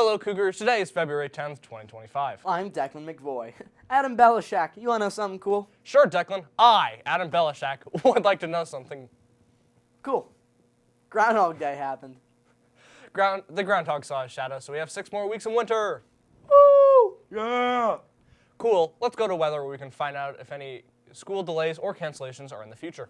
Hello, Cougars. Today is February 10th, 2025. I'm Declan McVoy. Adam Belishak, you want to know something cool? Sure, Declan. I, Adam Belishak, would like to know something. Cool. Groundhog Day happened. The groundhog saw his shadow, so we have 6 more weeks of winter. Woo! Yeah! Cool. Let's go to weather where we can find out if any school delays or cancellations are in the future.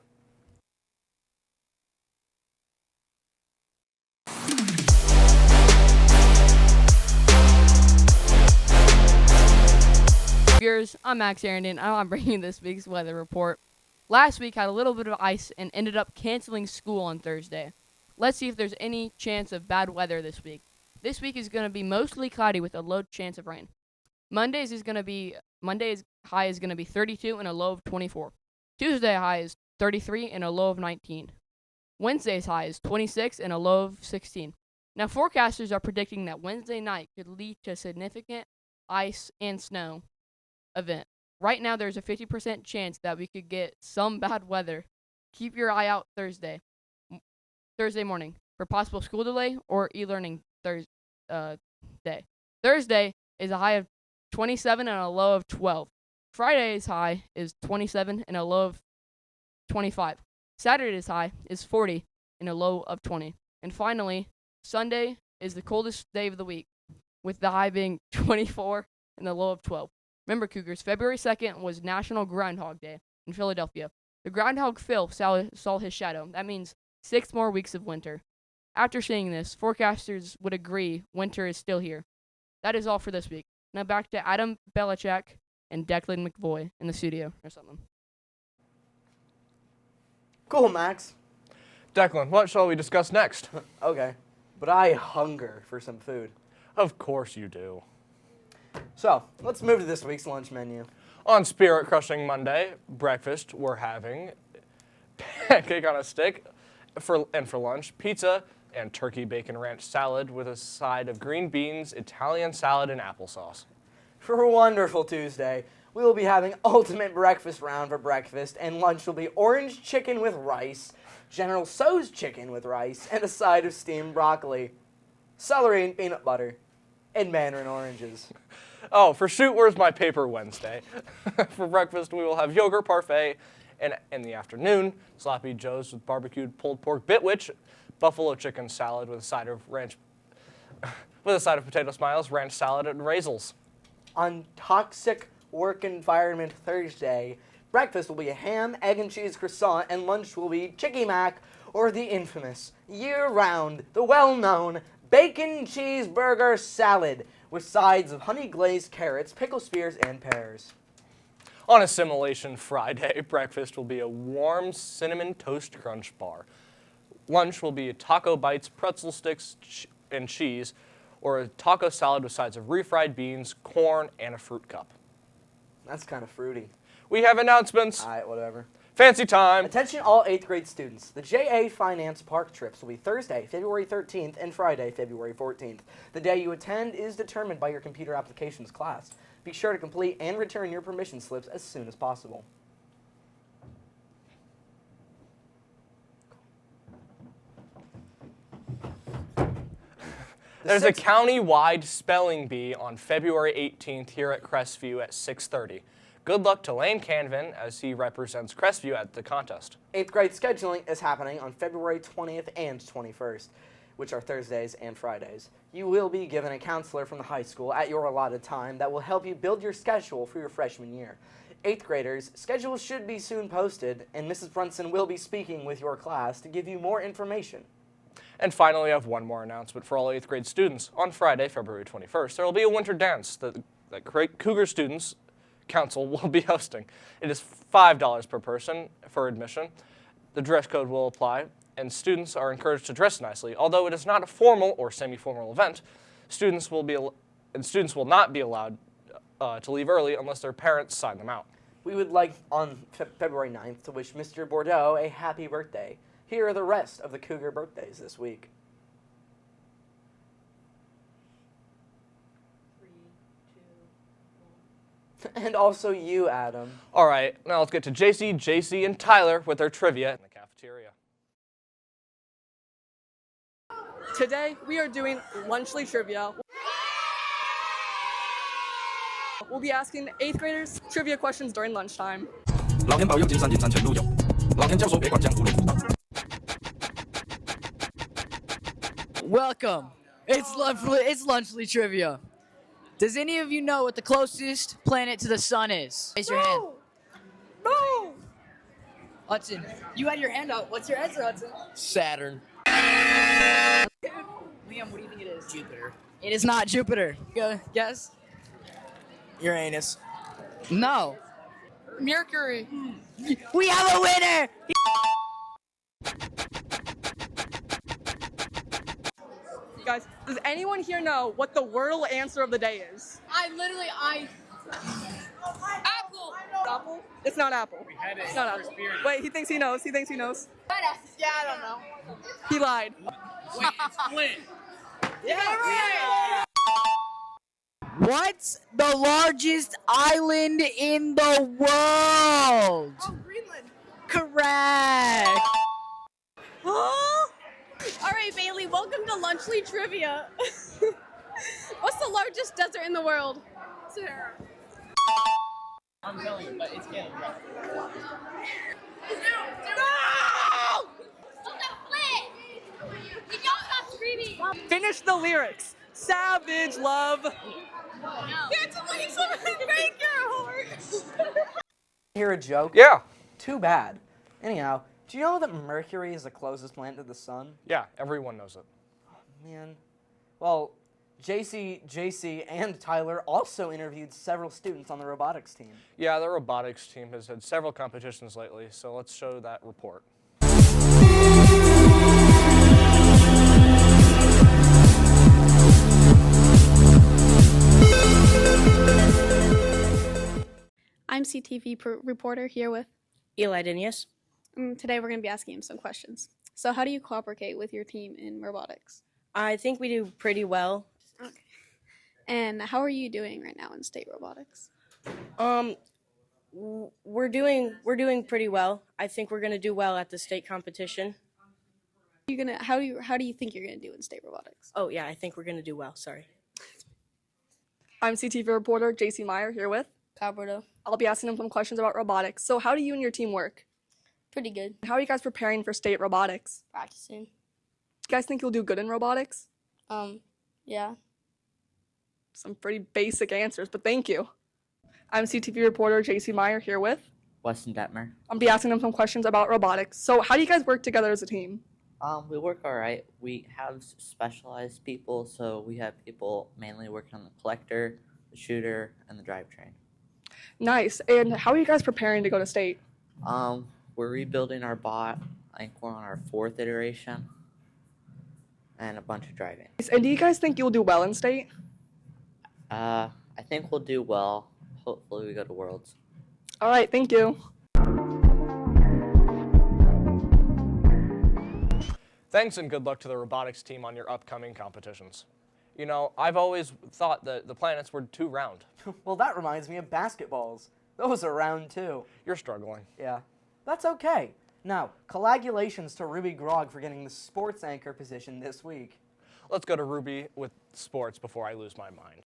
I'm Max Arrington. I'm bringing this week's weather report. Last week had a little bit of ice and ended up canceling school on Thursday. Let's see if there's any chance of bad weather this week. This week is going to be mostly cloudy with a low chance of rain. Monday's high is going to be 32 and a low of 24. Tuesday high is 33 and a low of 19. Wednesday's high is 26 and a low of 16. Now forecasters are predicting that Wednesday night could lead to significant ice and snow event. Right now there's a 50% chance that we could get some bad weather. Keep your eye out Thursday morning for possible school delay or e-learning day. Thursday is a high of 27 and a low of 12. Friday's high is 27 and a low of 25. Saturday's high is 40 and a low of 20. And finally, Sunday is the coldest day of the week, with the high being 24 and the low of 12. Remember, Cougars, February 2nd was National Groundhog Day in Philadelphia. The groundhog Phil saw his shadow. That means 6 more weeks of winter. After seeing this, forecasters would agree winter is still here. That is all for this week. Now back to Adam Belishak and Declan McVoy in the studio or something. Cool, Max. Declan, what shall we discuss next? Okay, but I hunger for some food. Of course you do. So, let's move to this week's lunch menu. On Spirit Crushing Monday, breakfast, we're having pancake on a stick, for lunch, pizza, and turkey bacon ranch salad with a side of green beans, Italian salad, and applesauce. For Wonderful Tuesday, we will be having ultimate breakfast round for breakfast, and lunch will be orange chicken with rice, General Tso's chicken with rice, and a side of steamed broccoli, celery and peanut butter, and mandarin oranges. Oh, for Shoot Where's My Paper Wednesday. For breakfast, we will have yogurt parfait, and in the afternoon, Sloppy Joe's with barbecued pulled pork bitwich, buffalo chicken salad with a side of potato smiles, ranch salad, and raisins. On Toxic Work Environment Thursday, breakfast will be a ham, egg, and cheese croissant, and lunch will be Chicky Mac, or the infamous, year-round, the well-known bacon cheeseburger salad with sides of honey-glazed carrots, pickle spears, and pears. On Assimilation Friday, breakfast will be a warm cinnamon toast crunch bar. Lunch will be a taco bites, pretzel sticks, and cheese, or a taco salad with sides of refried beans, corn, and a fruit cup. That's kind of fruity. We have announcements. All right, whatever. Fancy time. Attention all 8th grade students. The JA Finance Park trips will be Thursday, February 13th, and Friday, February 14th. The day you attend is determined by your computer applications class. Be sure to complete and return your permission slips as soon as possible. There's a county-wide spelling bee on February 18th here at Crestview at 6:30. Good luck to Lane Canvin as he represents Crestview at the contest. 8th grade scheduling is happening on February 20th and 21st, which are Thursdays and Fridays. You will be given a counselor from the high school at your allotted time that will help you build your schedule for your freshman year. 8th graders, schedules should be soon posted, and Mrs. Brunson will be speaking with your class to give you more information. And finally, I have one more announcement for all 8th grade students. On Friday, February 21st, there will be a winter dance that Cougar Students Council will be hosting. It is $5 per person for admission. The dress code will apply, and students are encouraged to dress nicely. Although it is not a formal or semi-formal event, students will not be allowed to leave early unless their parents sign them out. We would like on February 9th to wish Mr. Bordeaux a happy birthday. Here are the rest of the Cougar birthdays this week. 3, 2, 1. And also you, Adam. All right, now let's get to JC, and Tyler with their trivia in the cafeteria. Today, we are doing Lunchly Trivia. we'll be asking 8th graders trivia questions during lunchtime. 老天保佑，金山银山全都有。老天教唆，别管江湖路。 Welcome. It's Lunchly Trivia. Does any of you know what the closest planet to the sun is? Raise your hand. No! Hudson, you had your hand up. What's your answer, Hudson? Saturn. Liam, what do you think it is? Jupiter. It is not Jupiter. Go guess. Uranus. No. Mercury. We have a winner. Guys, does anyone here know what the Wordle answer of the day is? Apple. Apple? It's not apple. It's not apple. Wait, he thinks he knows. Yeah, I don't know. He lied. Wait, it's Flint. What's the largest island in the world? Greenland. Correct. All right, Bailey, welcome to Lunchly Trivia. What's the largest desert in the world? Sahara. I'm telling you, but it's getting rough. No! You don't stop screaming. Finish the lyrics. Savage love. That's Lisa. Break your heart. Hear a joke? Yeah. Too bad. Anyhow, do you know that Mercury is the closest planet to the sun? Yeah, everyone knows it. Man. Well, JC, and Tyler also interviewed several students on the robotics team. Yeah, the robotics team has had several competitions lately, so let's show that report. I'm CTV reporter here with Eli Dinius. Today we're going to be asking him some questions. So how do you cooperate with your team in robotics? I think we do pretty well. Okay. And how are you doing right now in state robotics? We're doing pretty well. I think we're gonna do well at the state competition. How do you think you're going to do in state robotics? Oh yeah, I think we're gonna do well. Sorry. I'm CTV reporter JC Meyer here with. Cabrito. I'll be asking him some questions about robotics. So how do you and your team work? Pretty good. How are you guys preparing for state robotics? Practicing. Do you guys think you'll do good in robotics? Yeah. Some pretty basic answers, but thank you. I'm CTV reporter JC Meyer here with. Weston Detmer. I'll be asking them some questions about robotics. So how do you guys work together as a team? We work all right. We have specialized people, so we have people mainly working on the collector, the shooter, and the drivetrain. Nice. And how are you guys preparing to go to state? We're rebuilding our bot. I think we're on our 4th iteration, and a bunch of driving. And do you guys think you'll do well in state? I think we'll do well. Hopefully we go to Worlds. All right, thank you. Thanks and good luck to the robotics team on your upcoming competitions. You know, I've always thought that the planets were too round. Well, that reminds me of basketballs. Those are round too. You're struggling. Yeah. That's okay. Now, congratulations to Ruby Grog for getting the sports anchor position this week. Let's go to Ruby with sports before I lose my mind.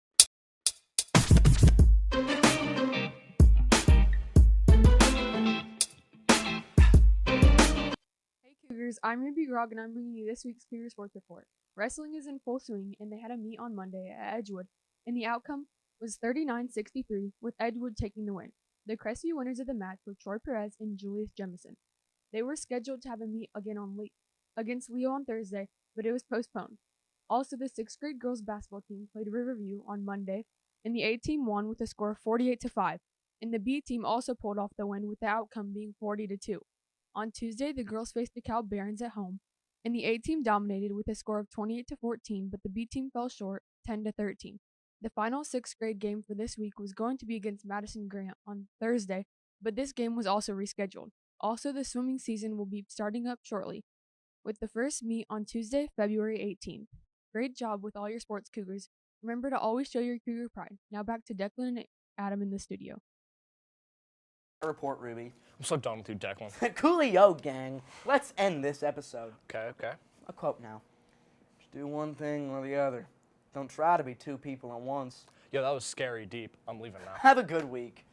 Hey Cougars, I'm Ruby Grog and I'm bringing you this week's Cougar Sports Report. Wrestling is in full swing and they had a meet on Monday at Edgewood, and the outcome was 39-63 with Edgewood taking the win. The Crestview winners of the match were Troy Perez and Julius Jemison. They were scheduled to have a meet again against Leo on Thursday, but it was postponed. Also, the 6th grade girls basketball team played Riverview on Monday, and the A team won with a score of 48-5, and the B team also pulled off the win with the outcome being 40-2. On Tuesday, the girls faced DeKalb Barons at home, and the A team dominated with a score of 28-14, but the B team fell short 10-13. The final 6th grade game for this week was going to be against Madison Grant on Thursday, but this game was also rescheduled. Also, the swimming season will be starting up shortly, with the first meet on Tuesday, February 18th. Great job with all your sports, Cougars. Remember to always show your Cougar pride. Now back to Declan and Adam in the studio. Report, Ruby. I'm so done with you, Declan. Coolio, gang. Let's end this episode. Okay. A quote now. Just do one thing or the other. Don't try to be two people at once. Yo, that was scary deep. I'm leaving now. Have a good week.